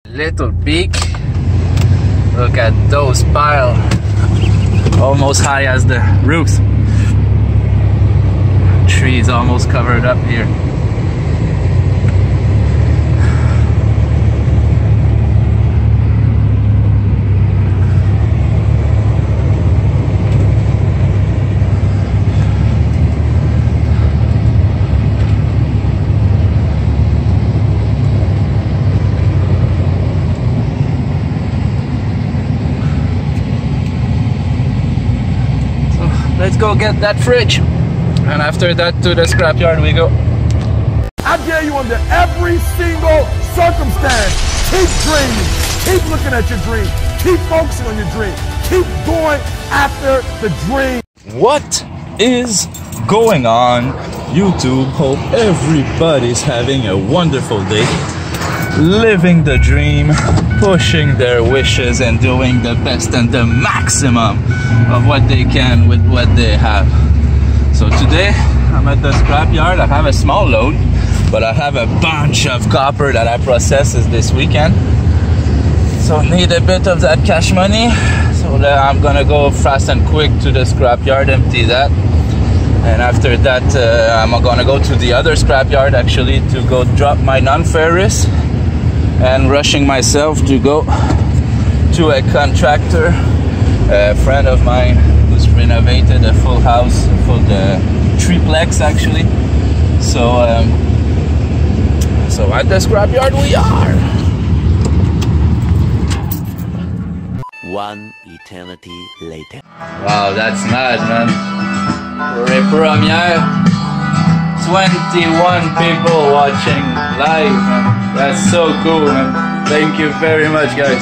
Little peek. Look at those piles, almost high as the roof. Trees almost covered up here. Let's go get that fridge, and after that to the scrapyard we go. I dare you under every single circumstance, keep dreaming, keep looking at your dream, keep focusing on your dream, keep going after the dream. What is going on, YouTube? Hope everybody's having a wonderful day, living the dream, pushing their wishes and doing the best and the maximum of what they can with what they have. So today I'm at the scrapyard. I have a small load, but I have a bunch of copper that I processes this weekend, so need a bit of that cash money. So I'm gonna go fast and quick to the scrapyard, empty that, and after that I'm gonna go to the other scrapyard actually to go drop my non-ferrous, and rushing myself to go to a contractor, a friend of mine who's renovated a full house, full triplex actually. So so at the scrapyard we are. One eternity later. Wow, that's mad, man. For a premiere, 21 people watching live, man. That's so cool, man. Thank you very much, guys.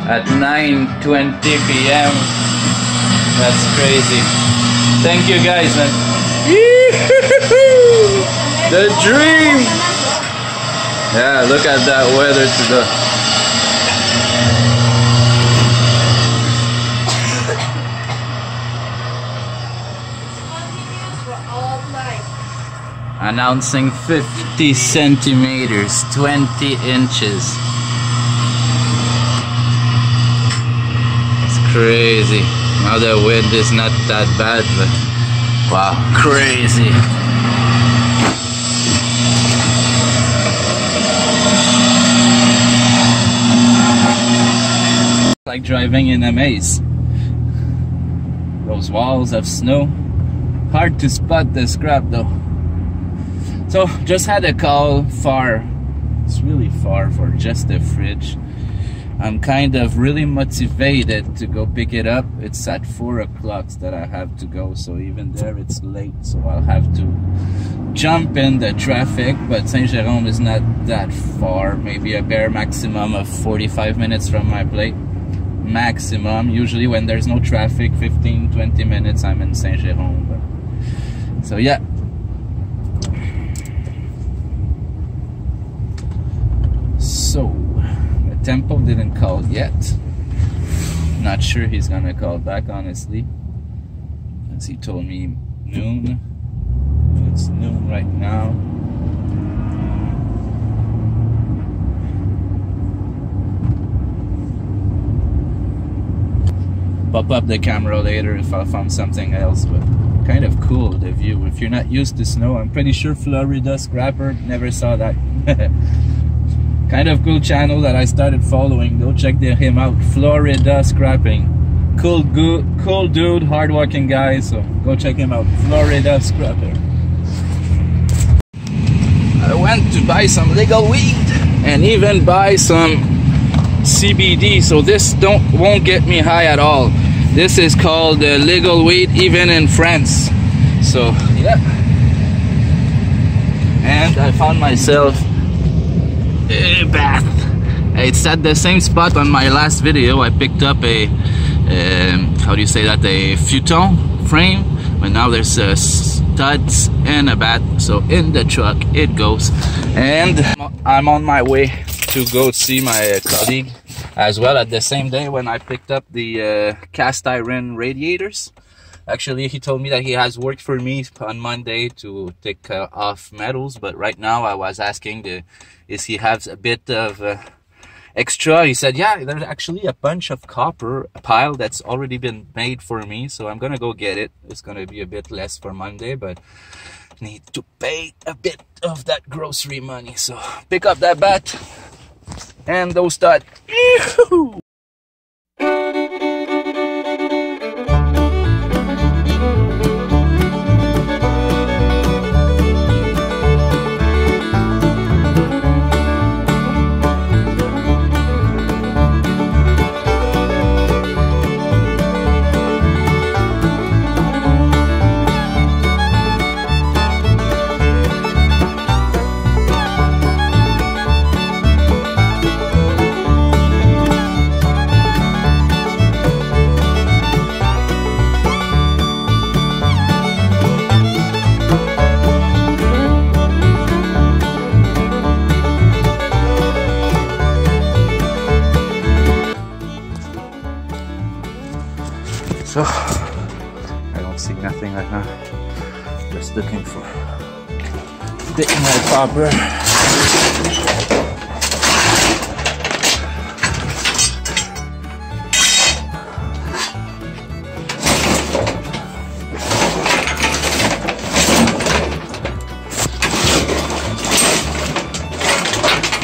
At 9:20 p.m. That's crazy. Thank you, guys, man. The dream. Yeah, look at that weather today. Announcing 50 centimeters, 20 inches. It's crazy. Now the wind is not that bad, but wow, crazy. Like driving in a maze. Those walls of snow. Hard to spot the scrap though. So just had a call far, it's really far for just a fridge. I'm kind of really motivated to go pick it up. It's at 4 o'clock that I have to go, so even there it's late, so I'll have to jump in the traffic. But Saint-Jérôme is not that far, maybe a bare maximum of 45 minutes from my place. Maximum, usually when there's no traffic, 15-20 minutes I'm in Saint-Jérôme. So yeah. So, the tempo didn't call yet. Not sure he's gonna call back, honestly, as he told me noon. It's noon right now. Pop up the camera later if I found something else, but kind of cool, the view. If you're not used to snow, I'm pretty sure Florida Scrapper never saw that. Kind of cool channel that I started following. Go check him out. Florida Scrapping. Cool dude, hardworking guy. So go check him out. Florida Scrapper. I went to buy some legal weed and even buy some CBD. So this won't get me high at all. This is called legal weed even in France. So yeah. And I found myself a bath. It's at the same spot on my last video. I picked up a how do you say that, a futon frame, but now there's studs and a bath. So in the truck it goes, and I'm on my way to go see my colleague as well at the same day when I picked up the cast iron radiators. Actually, he told me that he has work for me on Monday to take off metals, but right now I was asking is he has a bit of extra. He said, yeah, there's actually a bunch of copper pile that's already been made for me, so I'm gonna go get it. It's gonna be a bit less for Monday, but need to pay a bit of that grocery money. So pick up that bat and those studs. So, I don't see nothing right now. Just looking for a bit more copper.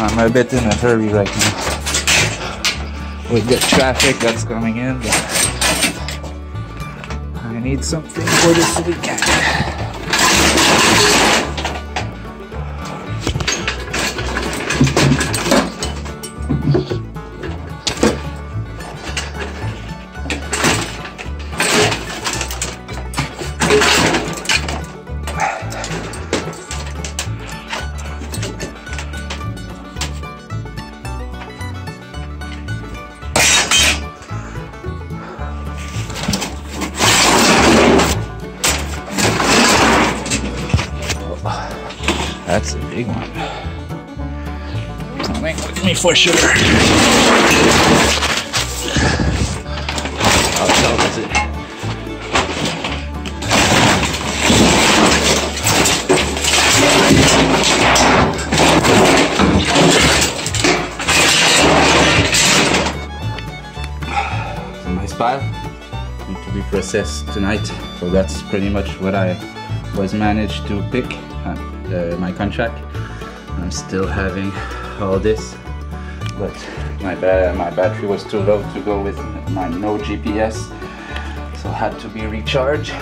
I'm a bit in a hurry right now with the traffic that's coming in, but I need something for this weekend. That's a big one. Coming with me for sure. How tall is it? Nice pile. Need to be processed tonight. So that's pretty much what I was managed to pick. My contract. I'm still having all this, but my battery was too low to go with my no GPS, so I had to be recharged.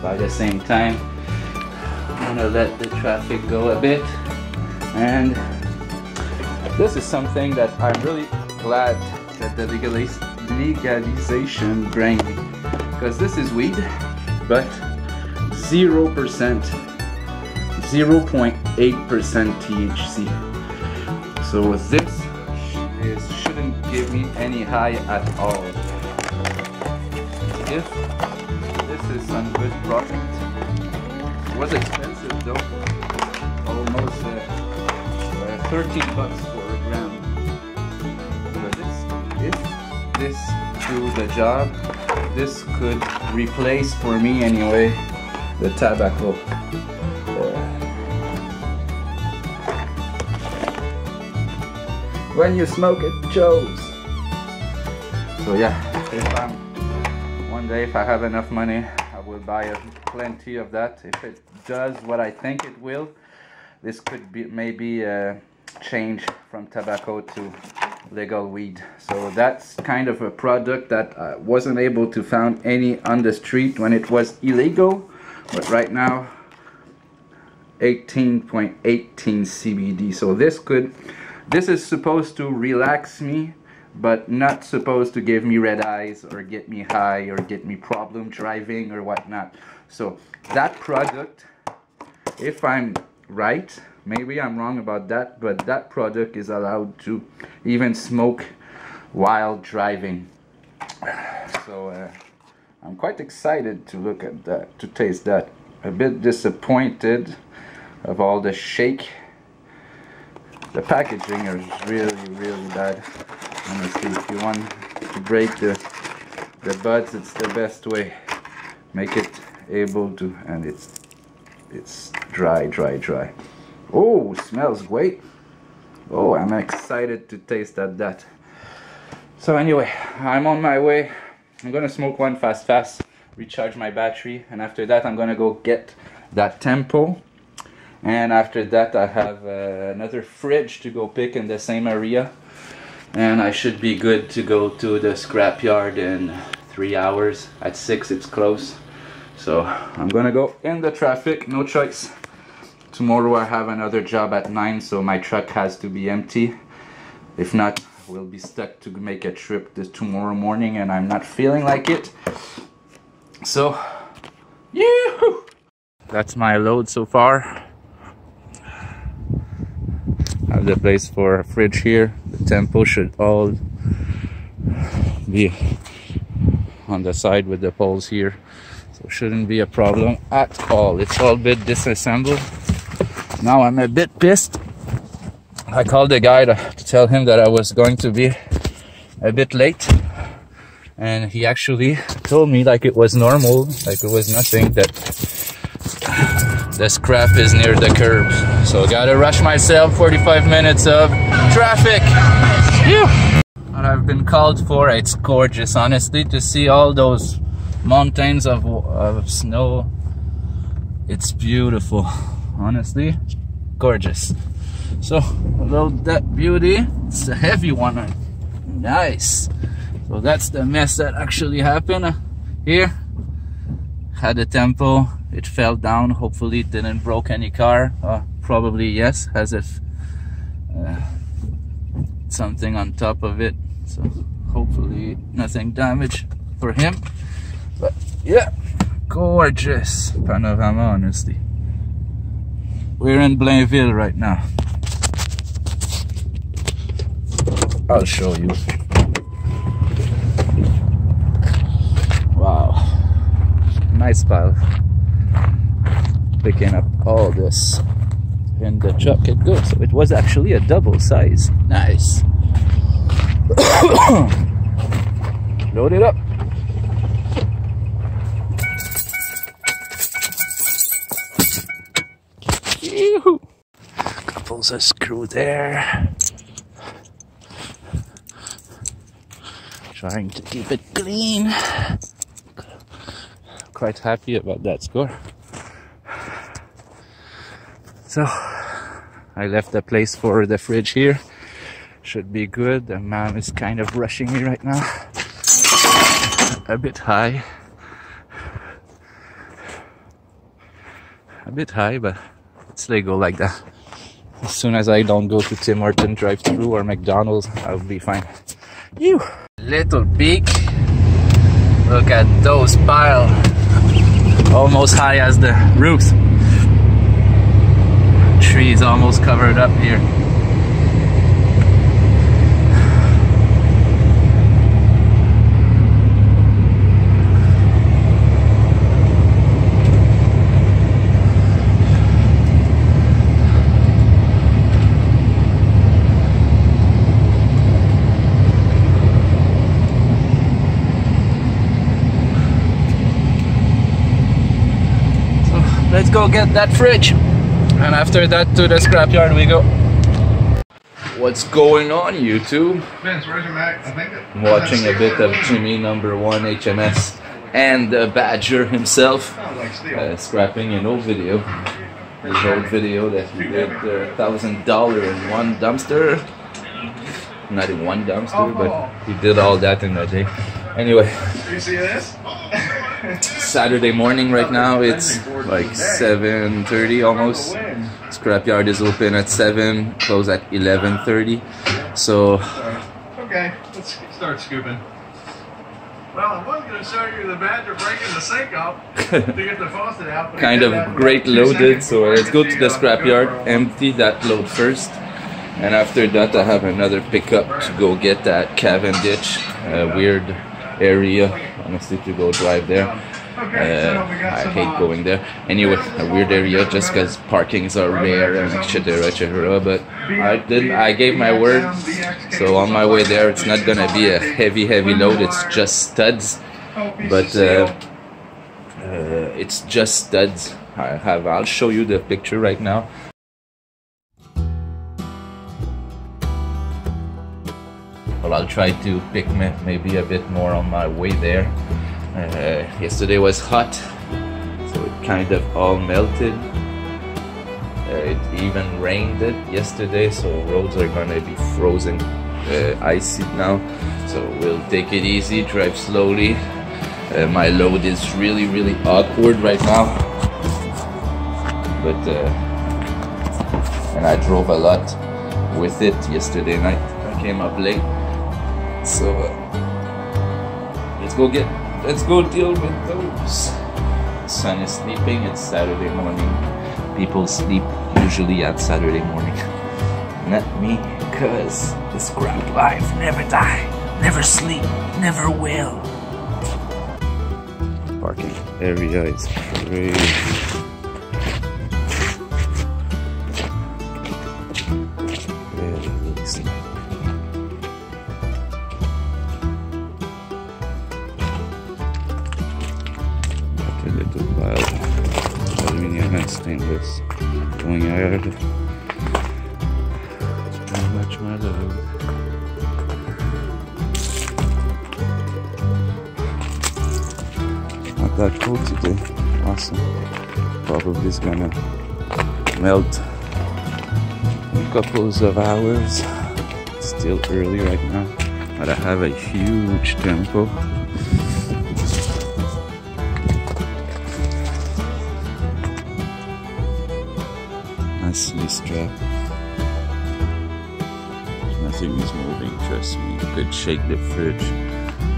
By the same time, I'm gonna let the traffic go a bit, and this is something that I'm really glad that the legalization bring me, because this is weed, but 0.8% THC. So this shouldn't give me any high at all. If this is some good product, it was expensive though, almost 13 bucks for a gram. But if this do the job, this could replace for me anyway the tobacco. When you smoke, it shows. So yeah, one day if I have enough money, I will buy plenty of that. If it does what I think it will, this could be maybe a change from tobacco to legal weed. So that's kind of a product that I wasn't able to find any on the street when it was illegal, but right now 18.18 CBD. So this is supposed to relax me, but not supposed to give me red eyes or get me high or get me problem driving or whatnot. So that product, if I'm right, maybe I'm wrong about that, but that product is allowed to even smoke while driving. So I'm quite excited to look at that, to taste that. A bit disappointed of all the shake. The packaging is really bad. Honestly, if you want to break the buds, it's the best way. make it able to, and it's dry. Oh, smells great. Oh, I'm excited to taste that. So anyway, I'm on my way. I'm gonna smoke one fast, recharge my battery, and after that I'm gonna go get that tempo. And after that I have another fridge to go pick in the same area, and I should be good to go to the scrapyard in 3 hours. At 6 it's close, so I'm gonna go in the traffic, no choice. Tomorrow I have another job at 9, so my truck has to be empty. If not, we'll be stuck to make a trip this tomorrow morning, and I'm not feeling like it. So, yoo-hoo! That's my load so far. I have the place for a fridge here. The tempo should all be on the side with the poles here, so shouldn't be a problem at all. It's all a bit disassembled. Now I'm a bit pissed. I called the guy to tell him that I was going to be a bit late, and he actually told me like it was normal, like it was nothing, that the scrap is near the curb. So I gotta rush myself. 45 minutes of traffic. What I've been called for, it's gorgeous, honestly, to see all those mountains of snow. It's beautiful, honestly, gorgeous. So load that beauty. It's a heavy one. Nice. So that's the mess that actually happened here. Had a tempo, it fell down. Hopefully it didn't broke any car. Probably yes, as if something on top of it. So hopefully nothing damaged for him. But yeah, gorgeous panorama, honestly. We're in Blainville right now. I'll show you. Wow, nice pile. Picking up all this in the truck it goes. So it was actually a double size. Nice. Load it up. Yoo-hoo. Couples of screw there. Trying to keep it clean. Quite happy about that score. So I left the place for the fridge here. Should be good. The man is kind of rushing me right now. A bit high. A bit high, but it's legal like that. As soon as I don't go to Tim Horton drive-thru or McDonald's, I'll be fine. You. Little peek. Look at those piles. Almost high as the roof. Trees almost covered up here. Let's go get that fridge, and after that to the scrapyard we go. What's going on, YouTube? I'm watching a bit of Jimmy #1 HMS and the Badger himself scrapping an old video. His old video that he did $1,000 in one dumpster. Not in one dumpster, but he did all that in a day. Anyway. You see this? Saturday morning right now. It's like 7:30 almost. Scrapyard is open at 7, close at 11:30. So okay, let's start scooping. Well, I was going to show you the Badger breaking the sink up to get the faucet out. But kind of great loaded. So let's go to the scrapyard, empty that load first, and after that I have another pickup to go get that Cavendish. Weird area, honestly, to go drive there. I hate going there. Anyway, a weird area just because parkings are rare and etc. But I gave my word. So on my way there, it's not gonna be a heavy load. It's just studs. But it's just studs. I'll show you the picture right now. Well, I'll try to pick maybe a bit more on my way there. Yesterday was hot, so it kind of all melted. It even rained yesterday, so roads are gonna be frozen, icy now. So we'll take it easy, drive slowly. My load is really awkward right now, but and I drove a lot with it yesterday night. I came up late, so let's go deal with those. The sun is sleeping. It's Saturday morning. People sleep usually at Saturday morning. Not me, cause the scrap life never die, never sleep, never will. Parking area is crazy. Really slow. Got a little pile of aluminum and stainless going yard. How much more load? Not that cold today. Awesome. Probably is gonna melt in couples of hours. It's still early right now, but I have a huge tempo. Nicely strapped. Nothing is moving, trust me. You could shake the fridge,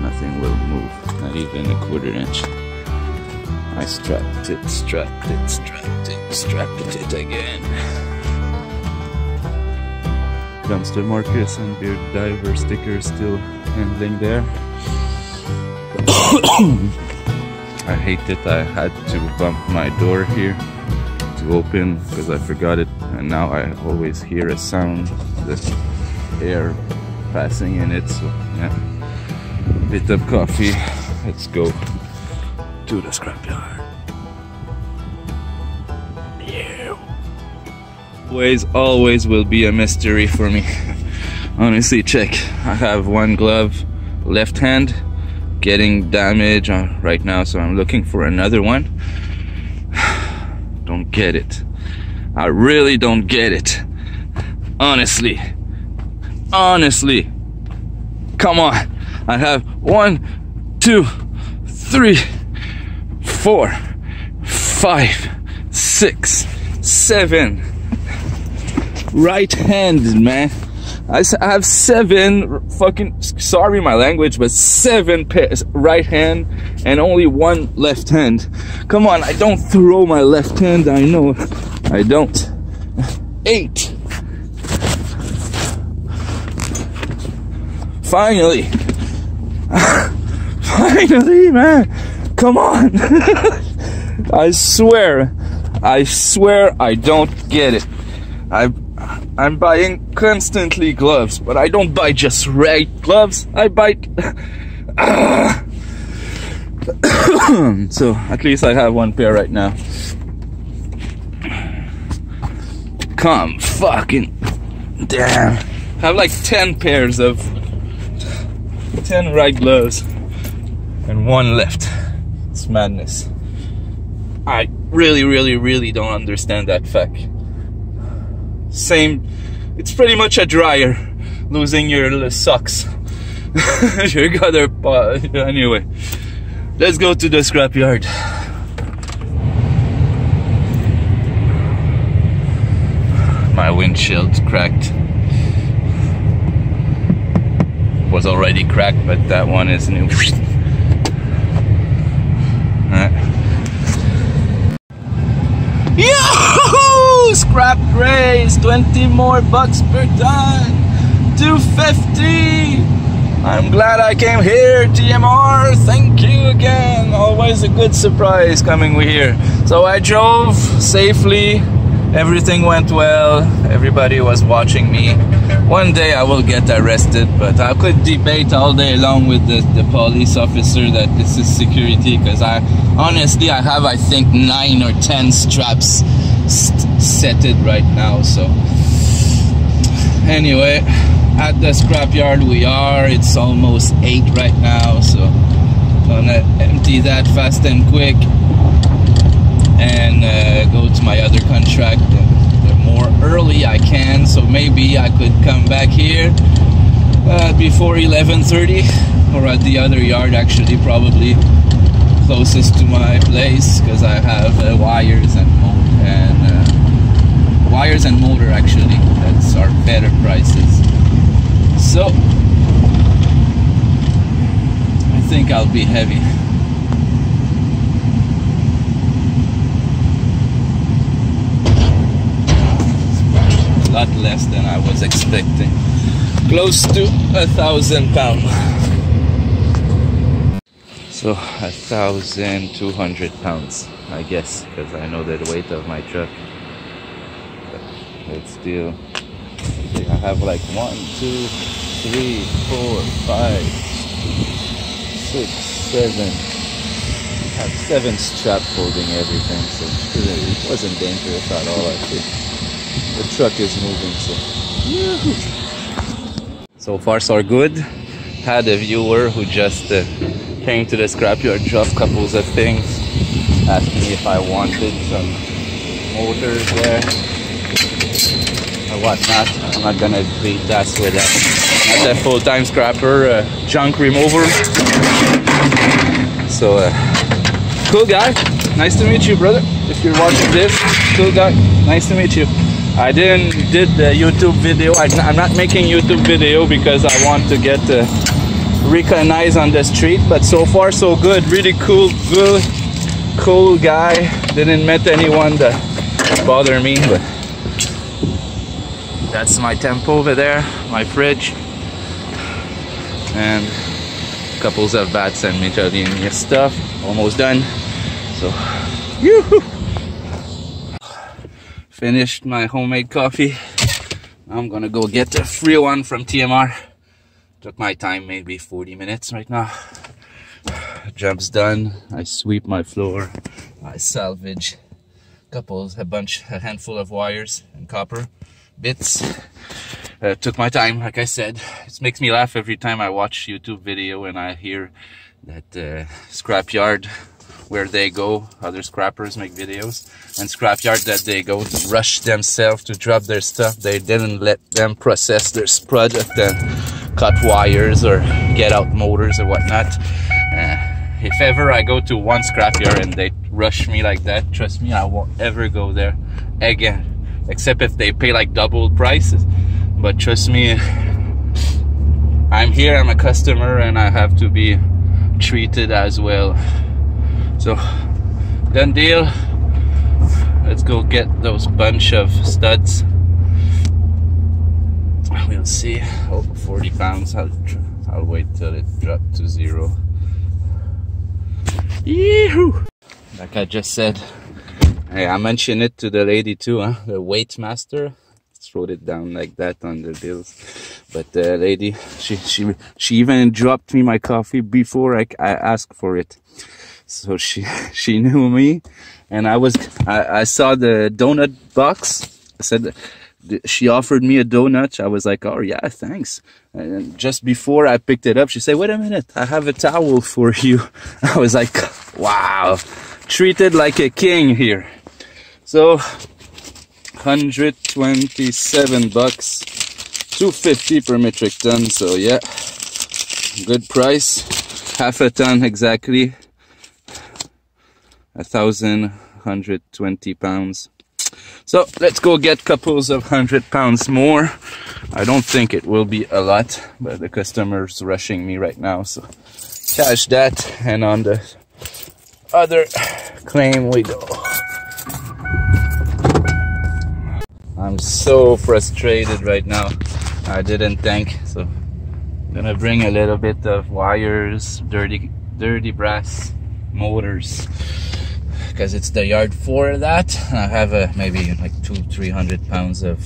nothing will move, not even a 1/4 inch. I strapped it again. Dumpster markers and beard diver stickers still handling there. I hate it, I had to bump my door here to open because I forgot it, and now I always hear a sound, the air passing in it. So yeah, bit of coffee, let's go to the scrapyard. Always will be a mystery for me. Honestly, check, I have one glove, left hand, getting damage right now, so I'm looking for another one. Don't get it. I really don't get it. Honestly. Come on. I have 1, 2, 3, 4, 5, 6, 7. Right hand, man. I have 7 fucking, sorry my language, but 7 pairs right hand and only 1 left hand. Come on, I don't throw my left hand, I know. I don't. 8. Finally. Finally, man. Come on. I swear I don't get it. I'm buying constantly gloves, but I don't buy just right gloves. I buy so at least I have 1 pair right now. Come fucking damn. I have like 10 pairs of 10 right gloves and 1 left. It's madness. I really don't understand that fact. Same, it's pretty much a dryer, losing your socks. You gotta, anyway, let's go to the scrapyard. My windshield's cracked. Was already cracked, but that one is new. Yahoo! Scrap raise, 20 more bucks per ton, 250. I'm glad I came here, TMR. Thank you again. Always a good surprise coming here. So I drove safely everything went well. Everybody was watching me. One day I will get arrested, but I could debate all day long with the police officer that this is security, because honestly I have, I think, 9 or 10 straps set it right now. So anyway, at the scrapyard we are. It's almost 8 right now, so gonna empty that fast and quick and go to my other contract the more early I can. So maybe I could come back here before 11:30, or at the other yard, actually, probably closest to my place, because I have wires and motor actually. That's our better prices. So I think I'll be heavy. A lot less than I was expecting. Close to 1,000 pounds. So 1,200 pounds, I guess, because I know the weight of my truck. But it's still, I have like 1, 2, 3, 4, 5, 6, 7. I have 7 straps holding everything, so it wasn't dangerous at all. I think the truck is moving, so far so good. Had a viewer who just came to the scrapyard, dropped couples of things, asked me if I wanted some motors there or whatnot. I'm not gonna beat that with that. Not a full-time scrapper, junk remover. So cool guy, nice to meet you, brother. If you're watching this, cool guy, nice to meet you. I did the YouTube video. I'm not making YouTube video because I want to get recognized on the street, but so far so good. Really cool guy. Didn't met anyone that bother me, but that's my temp over there, my fridge, and couples of bats and miscellaneous stuff. Almost done. So yoo-hoo! Finished my homemade coffee. I'm gonna go get a free one from TMR. Took my time, maybe 40 minutes right now. Job's done. I sweep my floor. I salvage a handful of wires and copper bits. Took my time, like I said. It makes me laugh every time I watch YouTube video and I hear that scrapyard where they go, other scrappers make videos, and scrapyard that they go to rush themselves to drop their stuff. They didn't let them process their product and cut wires or get out motors or whatnot. If ever I go to one scrapyard and they rush me like that, trust me, I won't ever go there again, except if they pay like double prices. But trust me, I'm here, I'm a customer, and I have to be treated as well. So, done deal. Let's go get those bunch of studs. We'll see. Oh, 40 pounds. I'll wait till it drops to 0. Yee-hoo! Like I just said, hey, I mentioned it to the lady too, huh? The weight master. Wrote it down like that on the bills. But the lady, she even dropped me my coffee before I asked for it. So she knew me, and I saw the donut box. I said, she offered me a donut. I was like, oh yeah, thanks. And just before I picked it up, she said, wait a minute, I have a towel for you. I was like, wow, treated like a king here. So 127 bucks, 250 per metric ton. So yeah, good price. Half a ton exactly. 1,120 pounds. So let's go get couples of 100 pounds more. I don't think it will be a lot, but the customer's rushing me right now, so cash that, and on the other claim we go. I'm so frustrated right now. I didn't think, so I'm gonna bring a little bit of wires, dirty brass motors, because it's the yard for that. I have maybe like 200-300 pounds of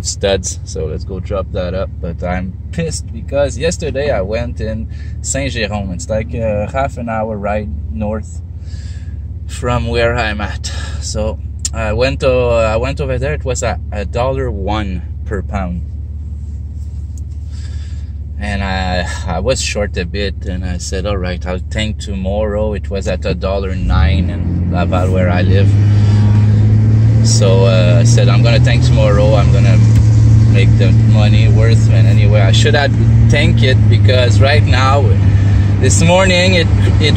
studs, so let's go drop that up. But I'm pissed because yesterday I went in Saint-Jérôme. It's like a half an hour ride north from where I'm at. So I went over there. It was at $1 per pound, and I was short a bit, and I said, all right, I'll tank tomorrow. It was at $1.09 in Laval where I live. So I said, I'm gonna tank tomorrow. I'm gonna make the money worth. And anyway, I should have tank it, because right now, this morning, it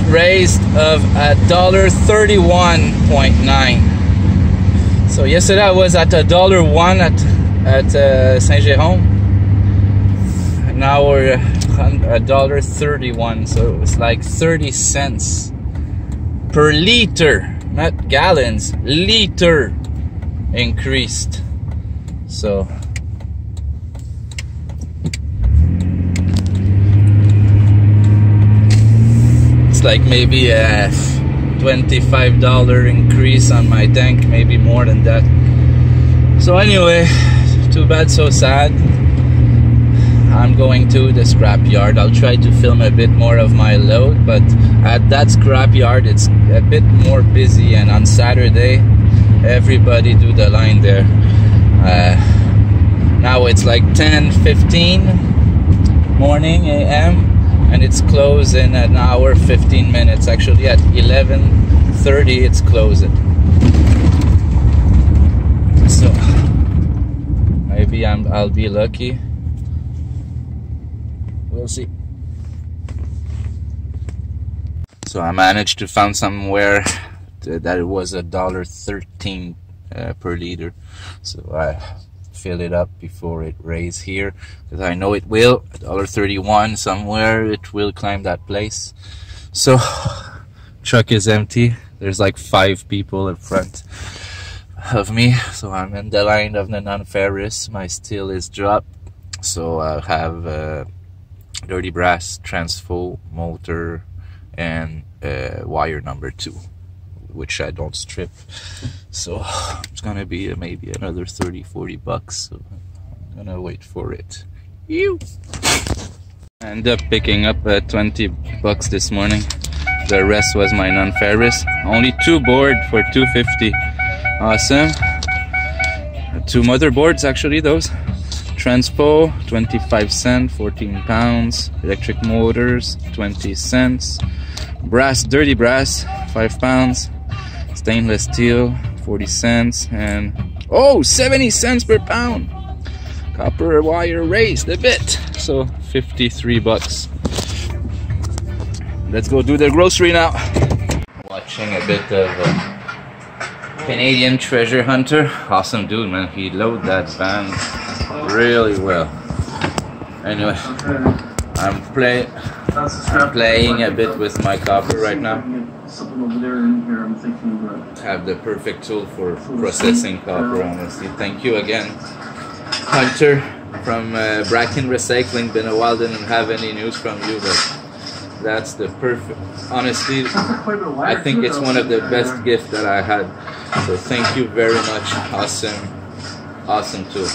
raised of $1.31.9. So yesterday I was at $1.01 at Saint-Jérôme. Now we're at $1.31. So it's like 30 cents per liter, not gallons, liter increased. So it's like maybe a $25 increase on my tank, maybe more than that. So anyway, too bad, so sad. I'm going to the scrapyard. I'll try to film a bit more of my load, but at that scrapyard it's a bit more busy, and on Saturday everybody do the line there. Now it's like 10:15 morning AM, and it's closed in an hour 15 minutes. Actually at 11:30 it's closed. So maybe I'll be lucky. We'll see. So I managed to find somewhere that it was $1.13 per liter. So I fill it up before it raise here, because I know it will. $1.31 somewhere it will climb that place. So truck is empty. There's like 5 people in front of me. So I'm in the line of the non-ferrous. My steel is dropped. So I'll have dirty brass, transfo, motor, and wire number 2, which I don't strip. So it's gonna be maybe another 30-40 bucks. So I'm gonna wait for it. I ended up picking up 20 bucks this morning. The rest was my non-ferrous. Only 2 board for $2.50. Awesome. 2 motherboards, actually, those. Transpo, 25 cents, 14 pounds. Electric motors, 20 cents. Brass, dirty brass, 5 pounds. Stainless steel, 40 cents. And, oh, 70 cents per pound. Copper wire raised a bit. So, 53 bucks. Let's go do the grocery now. Watching a bit of Canadian treasure hunter. Awesome dude, man. He loaded that van really well. Anyway, I'm playing a bit with my copper right now. Have the perfect tool for processing copper, honestly. Thank you again, Hunter from Bracken Recycling. Been a while, didn't have any news from you, but that's the perfect, honestly, I think it's one of the best gifts that I had. So thank you very much. Awesome tool.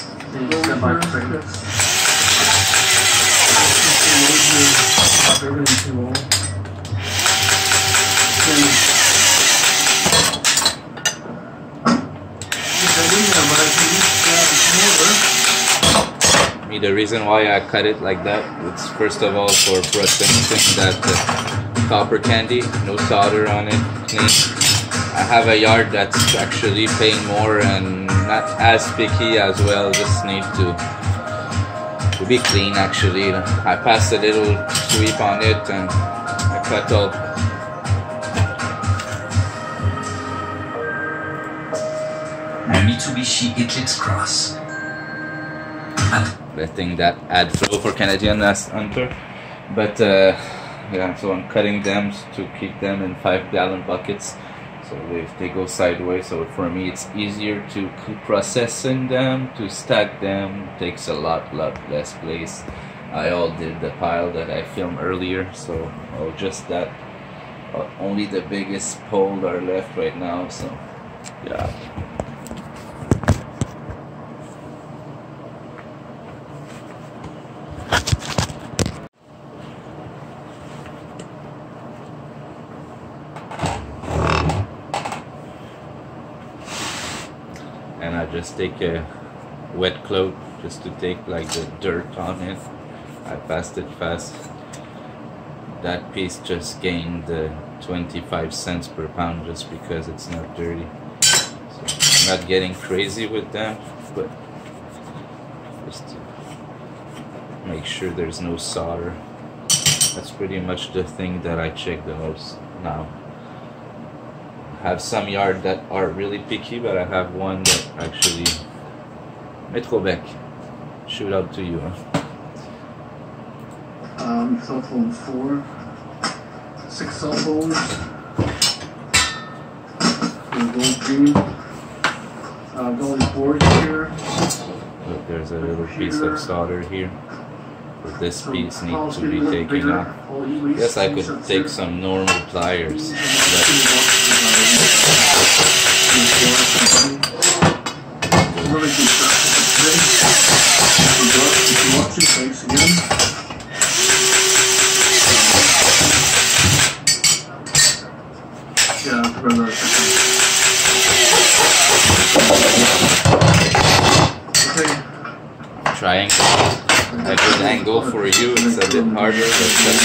The reason why I cut it like that, it's first of all for processing that copper candy, no solder on it, clean. I have a yard that's actually paying more and not as picky as well, just need to be clean actually. I passed a little sweep on it and I cut up. Mitsubishi Eclipse Cross. Letting that add flow for Canadian Hunter, but yeah, so I'm cutting them to keep them in 5-gallon buckets, so if they go sideways, so for me it's easier to keep processing them. To stack them takes a lot less place. I all did the pile that I filmed earlier, so I'll adjust that Only the biggest pole are left right now, so yeah. And I just take a wet cloth just to take like the dirt on it. I passed it fast. That piece just gained 25 cents per pound just because it's not dirty. So I'm not getting crazy with them, but just to make sure there's no solder. That's pretty much the thing that I check the most now. I have some yard that are really picky, but I have one that actually... Metrobec, shoot out to you. Huh? Cell phone 4, 6 cell phones, gold green, gold board here. Look, there's a little piece of solder here, but this piece needs to be taken off. Guess I could take some normal pliers, but really good stuff. If you want to, thanks again. Trying a good angle for you, it's a bit harder, but that's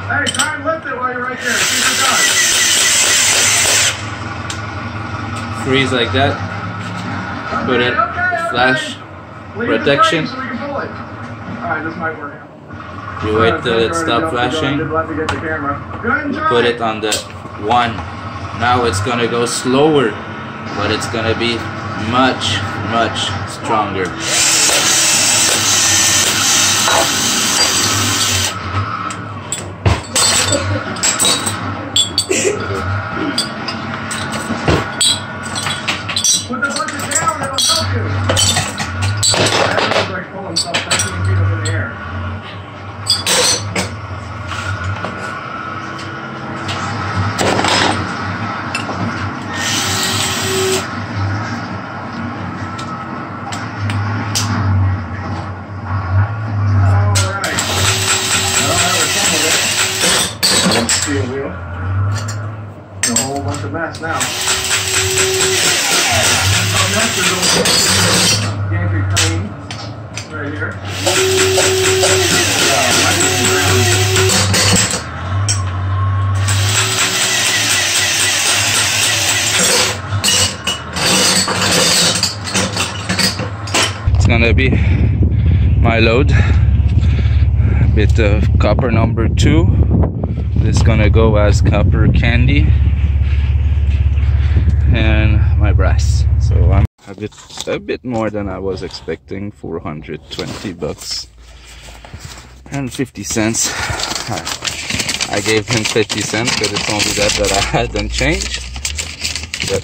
Hey, try and lift it while you're right there. See if it does. Freeze like that. Put it, flash, protection. So we can pull it. Alright, this might work. You wait till it stops flashing. Put it on the 1. Now it's gonna go slower, but it's gonna be much, much stronger. Put the bucket down, it'll help you. A whole bunch of mess now. Gantry clean right here. It's gonna be my load. A bit of copper number 2. This is gonna go as copper candy. And my brass. So I'm a bit more than I was expecting. 420 bucks and 50 cents. I gave him 50 cents because it's only that I hadn't changed. But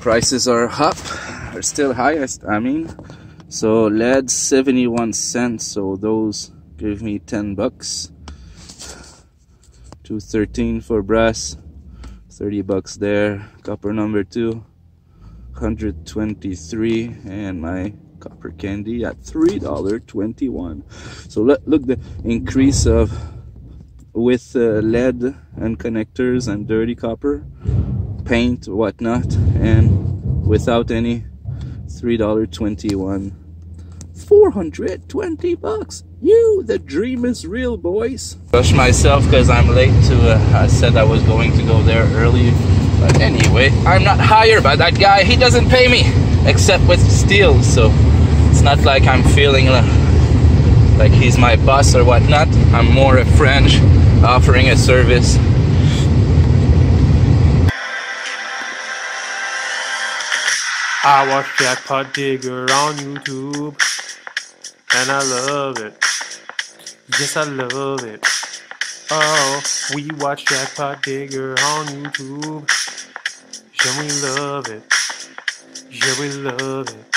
prices are up, are still highest, I mean. So lead 71 cents, so those give me 10 bucks. 213 for brass, 30 bucks there. Copper number 2, 123, and my copper candy at $3.21. So look the increase of with lead and connectors and dirty copper, paint, whatnot, and without any, $3.21. 420 bucks. The dream is real, boys. Rush myself because I'm late to I said I was going to go there early, but anyway, I'm not hired by that guy. He doesn't pay me except with steel, so it's not like I'm feeling like he's my boss or whatnot. I'm more a friend offering a service. I watch Jackpotdigger on YouTube, and I love it. Yes, I love it. Oh, we watch Jackpotdigger on YouTube. Yeah, we love it. Yeah, we love it.